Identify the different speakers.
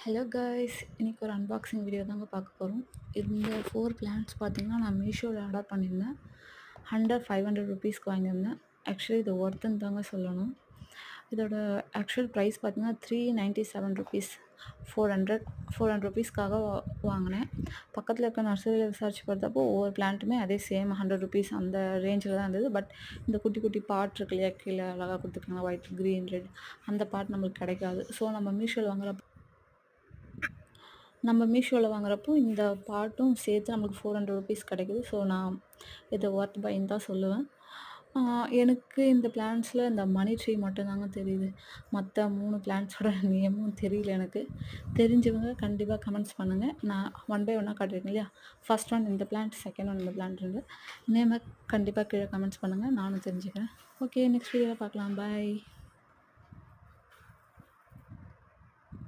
Speaker 1: Hello guys, இன்னைக்கு ஒரு unboxing video தாங்க பார்க்க போகிறோம். இந்த 4 பிளான்ட்ஸ் பார்த்தீங்கன்னா, நான் மீஷோவில் ஆர்டர் பண்ணியிருந்தேன். அண்டர் 500 ருபீஸ்க்கு வாங்கியிருந்தேன். ஆக்சுவலி இது ஒர்த்துன்னு தாங்க சொல்லணும். இதோட ஆக்சுவல் ப்ரைஸ் பார்த்தீங்கன்னா 397 ருபீஸ். 400 ருபீஸ்க்காக வாங்கினேன். பக்கத்தில் இருக்க நர்சரியில் விசாரிச்சு பார்த்தப்போ ஒவ்வொரு பிளான்ட்டுமே அதே சேம் 100 ருபீஸ் அந்த ரேஞ்சில் தான் இருந்தது. பட் இந்த குட்டி குட்டி பாட் இருக்கு இல்லையா, கீழே அழகாக கொடுத்துருக்காங்க, ஒயிட், க்ரீன், ரெட், அந்த பாட் நம்மளுக்கு கிடைக்காது. ஸோ நம்ம மீஷோவில் வாங்குறப்போ இந்த பாட்டும் சேர்த்து நம்மளுக்கு 400 ருபீஸ் கிடைக்குது. ஸோ நான் இதை ஒர்த் பைன்னு தான் சொல்லுவேன். எனக்கு இந்த பிளான்ட்ஸில் இந்த மணி ட்ரீ மட்டும்தாங்க தெரியுது. மற்ற 3 பிளான்ட்ஸோட நேமும் தெரியல எனக்கு. தெரிஞ்சவங்க கண்டிப்பாக கமெண்ட்ஸ் பண்ணுங்கள். நான் ஒன் பை ஒன்னாக காட்டியிருக்கேன் இல்லையா, ஃபர்ஸ்ட் ஒன் இந்த பிளான்ட், செகண்ட் ஒன் இந்த பிளான்ட் இருந்து நேமை கண்டிப்பாக கீழே கமெண்ட்ஸ் பண்ணுங்கள், நானும் தெரிஞ்சுக்கிறேன். ஓகே, நெக்ஸ்ட் வீடியோவில் பார்க்கலாம். பாய்.